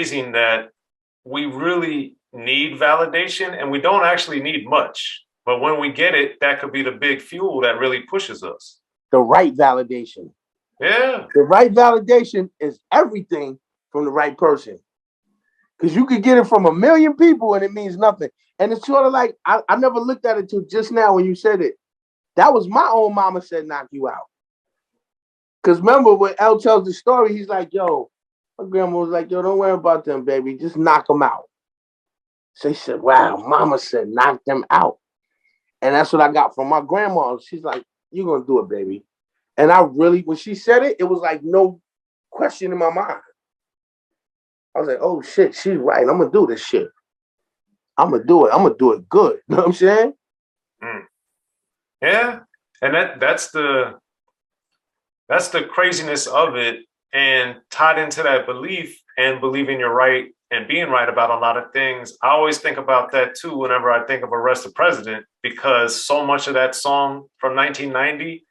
amazing that we really need validation, and we don't actually need much. But when we get it, that could be the big fuel that really pushes us. The right validation. Yeah. The right validation is everything from the right person. Because you could get it from a million people and it means nothing. And it's sort of like, I never looked at it till just now when you said it. That was my own mama said, knock you out. Because remember when L tells the story, he's like, yo, my grandma was like, yo, don't worry about them, baby. Just knock them out. So he said, wow, mama said, knock them out. And that's what I got from my grandma. She's like, you're going to do it, baby. And I really, when she said it, it was like no question in my mind. I was like, oh, shit, she's right. I'm going to do this shit. I'm going to do it. I'm going to do it good. You know what I'm saying? Mm. Yeah. And that's the craziness of it. And tied into that belief and believing you're right and being right about a lot of things, I always think about that too whenever I think of Arrest the President, because so much of that song from 1990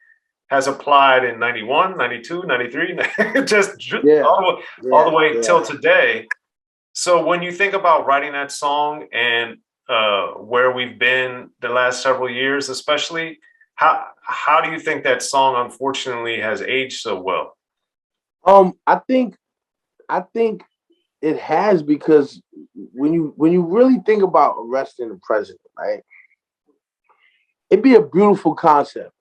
has applied in 91, 92, 93, just all the way till today. So when you think about writing that song and where we've been the last several years, especially, how do you think that song unfortunately has aged so well? I think it has, because when you really think about arresting the president, right? It'd be a beautiful concept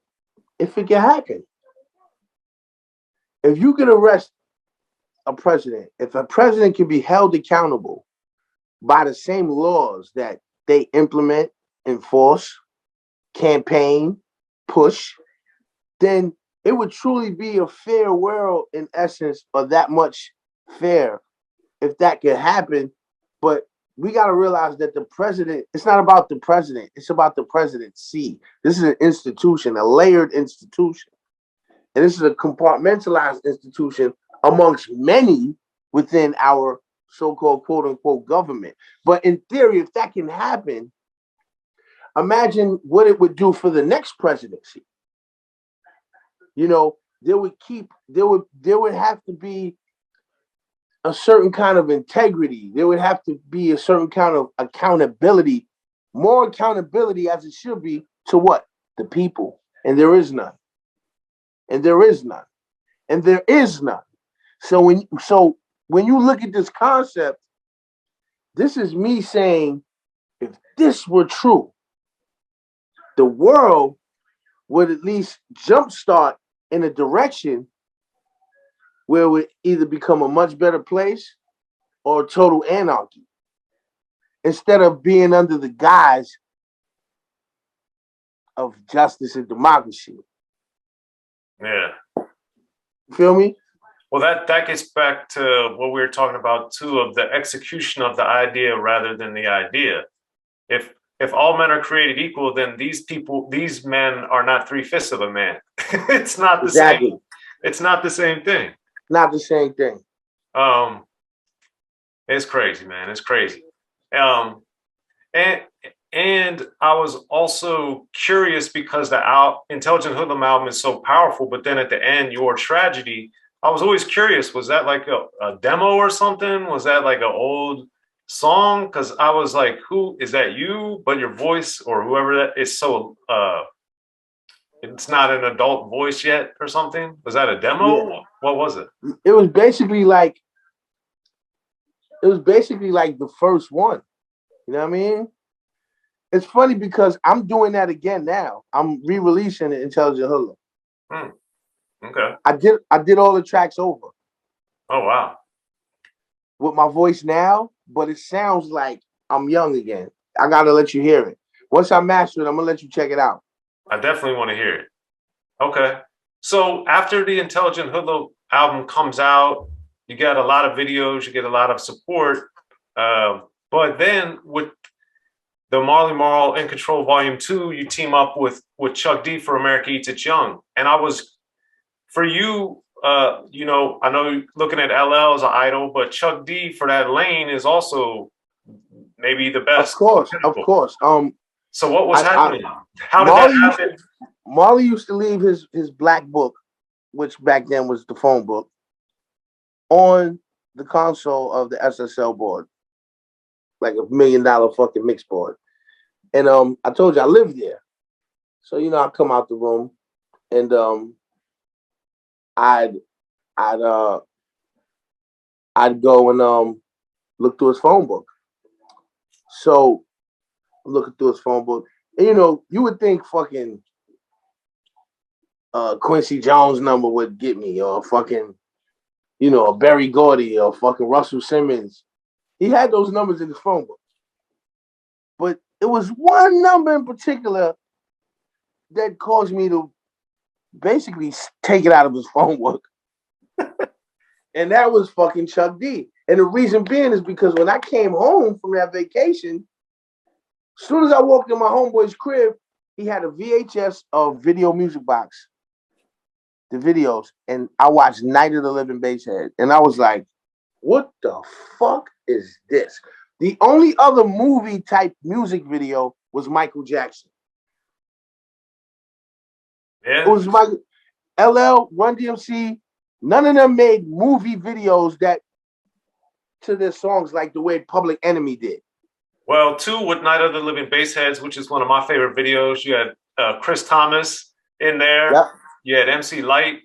if it can happen. If you can arrest a president, if a president can be held accountable by the same laws that they implement, enforce, campaign, push, then it would truly be a fair world in essence, or that much fair if that could happen. But we got to realize that the president, it's not about the president, it's about the presidency. This is an institution, a layered institution. And this is a compartmentalized institution amongst many within our so-called quote unquote government. But in theory, if that can happen, imagine what it would do for the next presidency. You know, there would have to be a certain kind of integrity. There would have to be a certain kind of accountability, more accountability as it should be to what? The people. And there is none. And there is none. And there is none. So when you look at this concept, this is me saying, if this were true, the world would at least jumpstart in a direction where it would either become a much better place or total anarchy, instead of being under the guise of justice and democracy. Yeah. Feel me? Well, that gets back to what we were talking about too, of the execution of the idea rather than the idea. If all men are created equal, then these men are not 3/5 of a man. It's not the same. It's not the same thing. Not the same thing. It's crazy, man. It's crazy. And I was also curious because the Intelligent Hoodlum album is so powerful, but then at the end, Your Tragedy, I was always curious, was that like a demo or something? Was that like an old song? Because I was like, who is that, you? But your voice or whoever that is, so it's not an adult voice yet or something. Was that a demo? Yeah. What was it? It was basically like the first one. You know what I mean? It's funny because I'm doing that again now. I'm re-releasing the Intelligent Hoodlum. Okay. I did all the tracks over. Oh wow. With my voice now, but it sounds like I'm young again. I gotta let you hear it. Once I master it, I'm gonna let you check it out. I definitely want to hear it. Okay. So after the Intelligent Hoodlum album comes out, you get a lot of videos, you get a lot of support. But then with the Marley Marl In Control Volume 2, you team up with Chuck D for America Eats Its Young. And for you, you know, I know looking at LL as an idol, but Chuck D for that lane is also maybe the best. Of course. So what was happening? How did that happen? Marley used to leave his black book, which back then was the phone book, on the console of the SSL board, like $1 million fucking mix board. And I told you I lived there. So, I come out the room and I'd I'd go and look through his phone book. So I'm looking through his phone book. And you would think fucking Quincy Jones number would get me, or fucking, a Berry Gordy or fucking Russell Simmons. He had those numbers in his phone book. But it was one number in particular that caused me to basically take it out of his phone book. And that was fucking Chuck D. And the reason being is because when I came home from that vacation, as soon as I walked in my homeboy's crib, he had a VHS of Video Music Box, the videos, and I watched Night of the Living Basshead. And I was like, what the fuck is this? The only other movie type music video was Michael Jackson. Yeah. It was Michael, LL, Run-DMC. None of them made movie videos that to their songs like the way Public Enemy did. Well, two with Night of the Living Bassheads, which is one of my favorite videos. You had Chris Thomas in there. Yep. You had MC Light.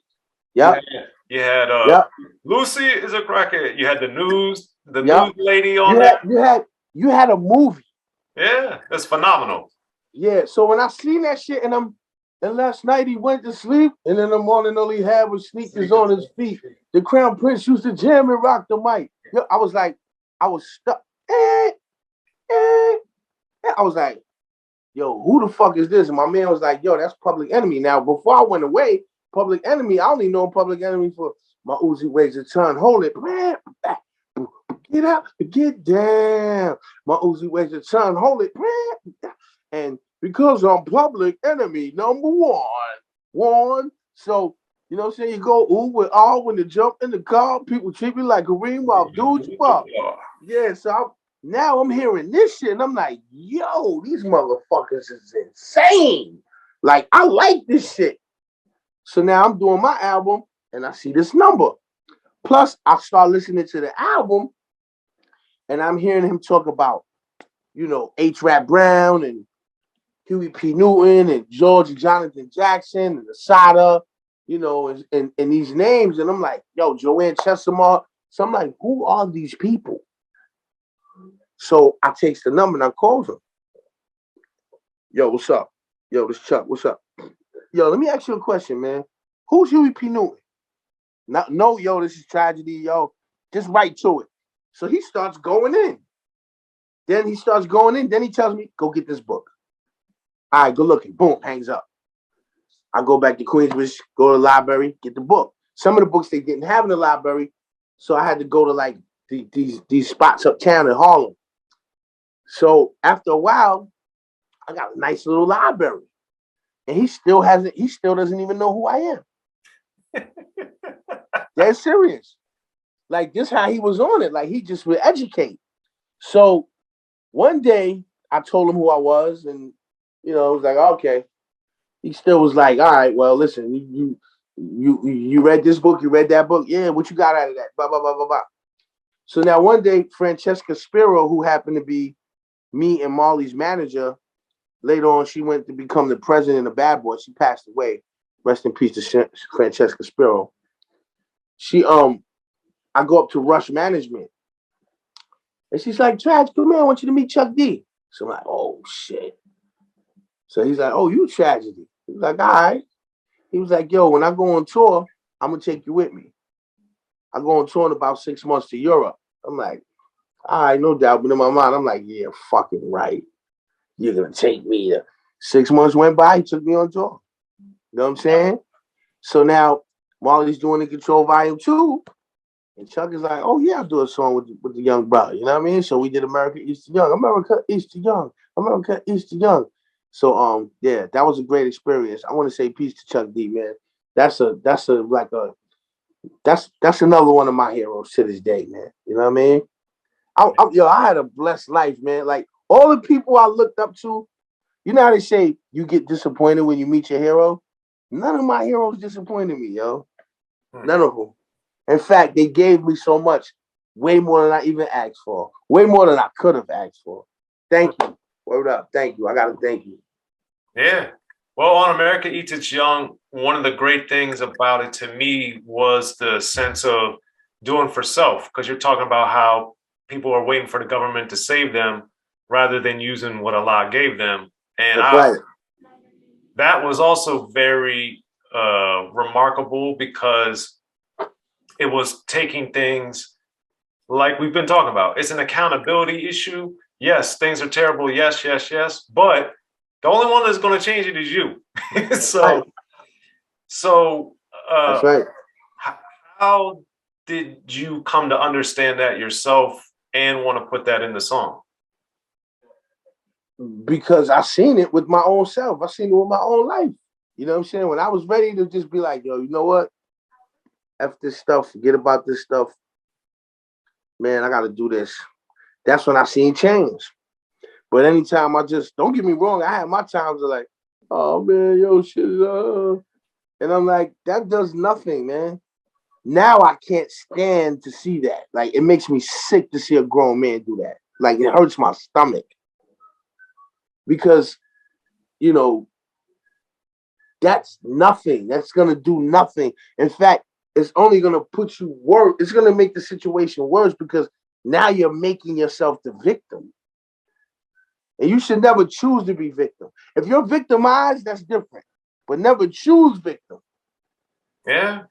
Yep. You had yep. Lucy is a crackhead. You had the news lady on You had a movie. Yeah, that's phenomenal. Yeah, so when I seen that shit and last night he went to sleep, and in the morning all he had was sneakers on his feet. The Crown Prince used to jam and rock the mic. Yo, I was stuck. I was like, yo, who the fuck is this? And my man was like, yo, that's Public Enemy. Now, before I went away, Public Enemy, I only know Public Enemy for my Uzi weighs a ton. Hold it. Get up, get down. My Uzi weighs a ton. Hold it. And because I'm Public Enemy number one. So, you know what I'm saying? You go ooh with all when you jump in the car, people treat me like Kareem Abdul-Jabbar. Yeah, so now I'm hearing this shit and I'm like, yo, these motherfuckers is insane. Like, I like this shit. So now I'm doing my album and I see this number. Plus, I start listening to the album and I'm hearing him talk about, H-Rap Brown and Huey P. Newton and George and Jonathan Jackson and Asada, and these names. And I'm like, yo, Joanne Chesimard. So I'm like, who are these people? So I takes the number and I calls him. Yo, what's up? Yo, this Chuck, what's up? Yo, let me ask you a question, man. Who's Huey P. Newton? No, yo, this is tragedy, yo. Just right to it. So he starts going in. Then he tells me, go get this book. All right, good looking. Boom, hangs up. I go back to Queensbridge, go to the library, get the book. Some of the books they didn't have in the library, so I had to go to like these spots uptown in Harlem. So after a while, I got a nice little library. And he still doesn't even know who I am. That's serious. Like, this how he was on it. Like, he just would educate. So one day I told him who I was, and it was like, okay. He still was like, all right, well, listen, you read this book, you read that book, yeah, what you got out of that? Blah, blah, blah, blah, blah. So now one day, Francesca Spiro, who happened to be me and Marley's manager, later on, she went to become the president of Bad Boy. She passed away. Rest in peace to Francesca Spiro. I go up to Rush Management. And she's like, Trash, come here, I want you to meet Chuck D. So I'm like, oh, shit. So he's like, oh, you Tragedy. He's like, all right. He was like, yo, when I go on tour, I'm going to take you with me. I go on tour in about 6 months to Europe. I'm like, all right, no doubt. But in my mind, I'm like, yeah, fucking right. You're going to take me to 6 months went by. He took me on tour. You know what I'm saying? So now Marley's doing In Control Volume 2. And Chuck is like, oh, yeah, I'll do a song with the young brother. You know what I mean? So we did America East to Young. America East to Young. America East to Young. So yeah, that was a great experience. I want to say peace to Chuck D, man. That's another one of my heroes to this day, man. You know what I mean? I had a blessed life, man. Like, all the people I looked up to, you know how they say you get disappointed when you meet your hero? None of my heroes disappointed me, yo. None of them. In fact, they gave me so much. way more than I even asked for. Way more than I could have asked for. Thank you. Word up. Thank you. I gotta thank you. Yeah. Well, on America Eats Its Young, one of the great things about it to me was the sense of doing for self, because you're talking about how people are waiting for the government to save them rather than using what Allah gave them. And That's right. that was also very remarkable because it was taking things like we've been talking about. It's an accountability issue. Yes, things are terrible. Yes, yes, yes. But the only one that's going to change it is you. so, Right. so That's right. how did you come to understand that yourself and want to put that in the song? Because I seen it with my own self. I seen it with my own life. You know what I'm saying? When I was ready to just be like, yo, you know what? F this stuff, forget about this stuff. Man, I gotta do this. That's when I seen change. But anytime I just, don't get me wrong, I had my times of like, oh man, yo, shit. And I'm like, that does nothing, man. Now I can't stand to see that. Like, it makes me sick to see a grown man do that. Like, it hurts my stomach. Because, you know, that's nothing. That's gonna do nothing. In fact, it's only gonna put you worse. It's gonna make the situation worse because now you're making yourself the victim. And you should never choose to be victim. If you're victimized, that's different. But never choose victim. Yeah.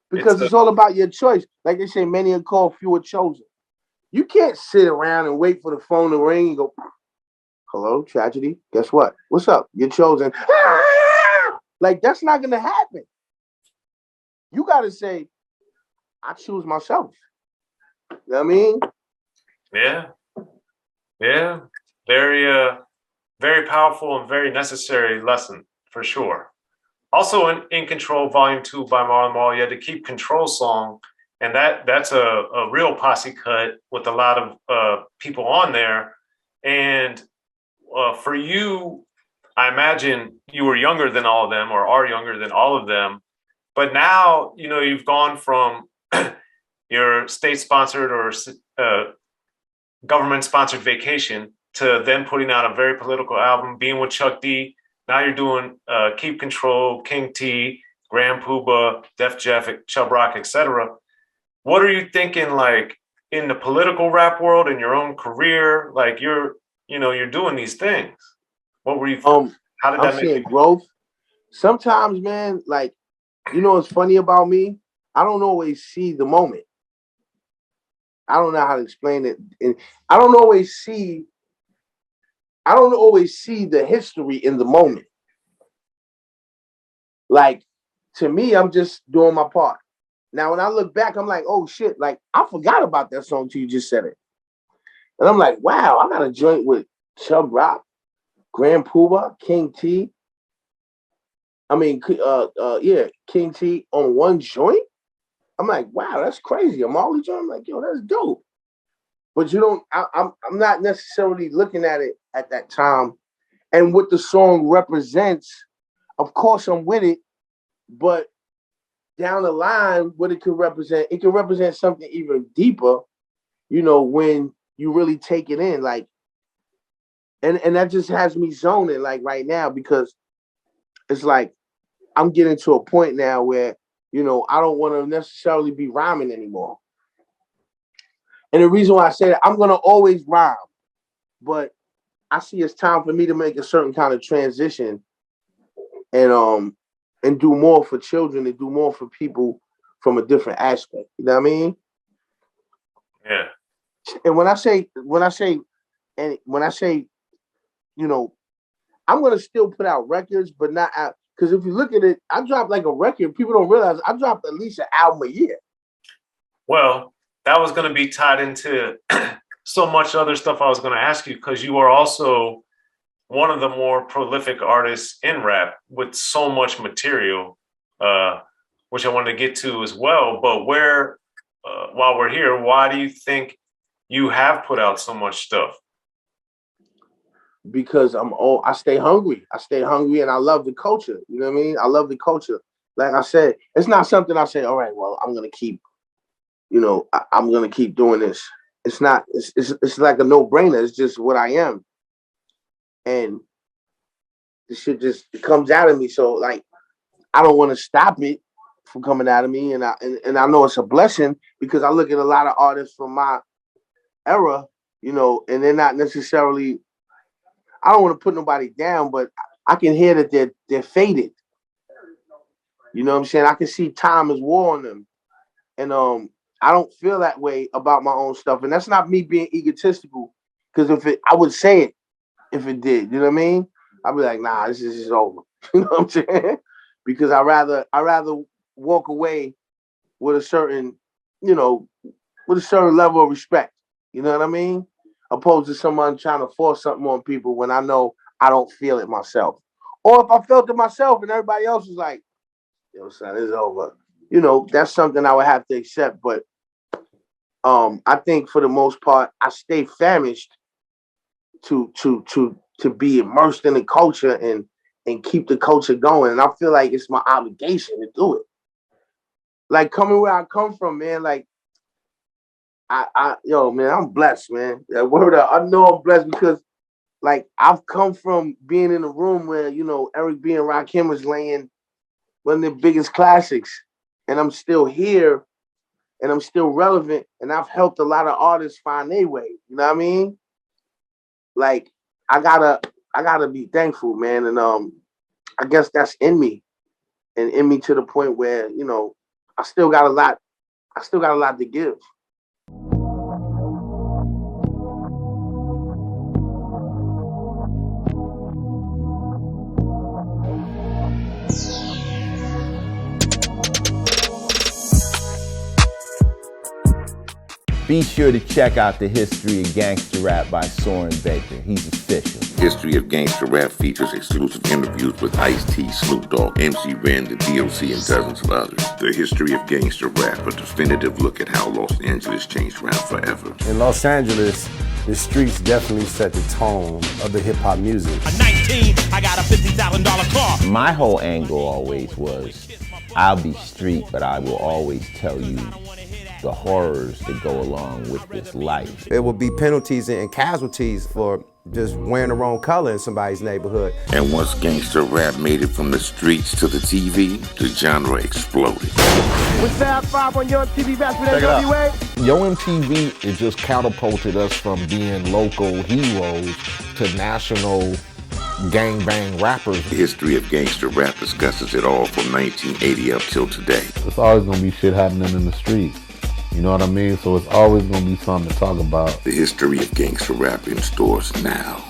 Because it's all about your choice. Like they say, many are called, few are chosen. You can't sit around and wait for the phone to ring and go, hello, tragedy. Guess what? What's up? You're chosen. Like, that's not going to happen. You got to say, I choose myself. You know what I mean? Yeah. Yeah. Very, very powerful and very necessary lesson for sure. Also in Control Volume 2 by Marley Marl, you had the Keep Control song. And that's a real posse cut with a lot of people on there. And for you, I imagine you were younger than all of them or are younger than all of them. But now, you know, you've gone from your state-sponsored or government-sponsored vacation to then putting out a very political album, being with Chuck D. Now you're doing Keep Control, King T, Grand Puba, Def Jeff, Chubb Rock, etc. What are you thinking, like, in the political rap world, in your own career? Like, you're doing these things. What were you? How did I'm that make seeing you? growth. Sometimes, man, like, you know what's funny about me? I don't always see the moment. I don't know how to explain it. And I don't always see the history in the moment. Like, to me, I'm just doing my part. Now, when I look back, I'm like, oh shit, like, I forgot about that song till you just said it. And I'm like, wow, I got a joint with Chubb Rock, Grand Puba, King T. Yeah, King T on one joint. I'm like, wow, that's crazy. A Marley joint. I'm like, yo, that's dope. But you don't. I'm not necessarily looking at it at that time, and what the song represents. Of course, I'm with it, but down the line, what it could represent, it can represent something even deeper. You know, when you really take it in, like, and that just has me zoning, like, right now, because it's like I'm getting to a point now where, you know, I don't want to necessarily be rhyming anymore. And the reason why I say that, I'm gonna always rhyme, but I see it's time for me to make a certain kind of transition and do more for children and do more for people from a different aspect. You know what I mean? Yeah. And when I say, you know, I'm gonna still put out records, but not out, because if you look at it, I drop like a record. People don't realize I drop at least an album a year. Well, that was going to be tied into so much other stuff I was going to ask you, because you are also one of the more prolific artists in rap with so much material, which I wanted to get to as well. But while we're here, why do you think you have put out so much stuff? Because I stay hungry. I stay hungry and I love the culture. You know what I mean? I love the culture. Like I said, it's not something I say, all right, well, I'm gonna keep, I'm gonna keep doing this. It's not. It's like a no-brainer. It's just what I am, and the shit just comes out of me. So like, I don't want to stop it from coming out of me, and I know it's a blessing because I look at a lot of artists from my era, and they're not necessarily. I don't want to put nobody down, but I can hear that they're faded. You know what I'm saying? I can see time is war on them, and I don't feel that way about my own stuff, and that's not me being egotistical. Because I would say it if it did. You know what I mean? I'd be like, nah, this is over. You know what I'm saying? Because I rather walk away with a certain, with a certain level of respect. You know what I mean? Opposed to someone trying to force something on people when I know I don't feel it myself. Or if I felt it myself and everybody else was like, yo, son, it's over. That's something I would have to accept. But I think for the most part, I stay famished to be immersed in the culture and keep the culture going. And I feel like it's my obligation to do it. Like coming where I come from, man, like man, I'm blessed, man. Word up. I know I'm blessed because like I've come from being in a room where, Eric B. and Rakim was laying one of the biggest classics, and I'm still here and I'm still relevant, and I've helped a lot of artists find their way. You know what I mean? Like I gotta be thankful, man. And I guess that's in me, and in me to the point where, I still got a lot to give. Be sure to check out the History of Gangster Rap by Soren Baker. He's official. History of Gangster Rap features exclusive interviews with Ice-T, Snoop Dogg, MC Ren, the D.O.C, and dozens of others. The History of Gangster Rap, a definitive look at how Los Angeles changed rap forever. In Los Angeles, the streets definitely set the tone of the hip-hop music. At 19, I got a $50,000 car. My whole angle always was, I'll be street, but I will always tell you the horrors that go along with this life. It will be penalties and casualties for just wearing the wrong color in somebody's neighborhood. And once gangster rap made it from the streets to the TV, the genre exploded. With Fab 5 on Yo MTV back with NWA. Yo MTV, it just catapulted us from being local heroes to national gangbang rappers. The History of Gangster Rap discusses it all from 1980 up till today. It's always gonna be shit happening in the streets. You know what I mean? So it's always gonna be something to talk about. The History of Gangster Rap in stores now.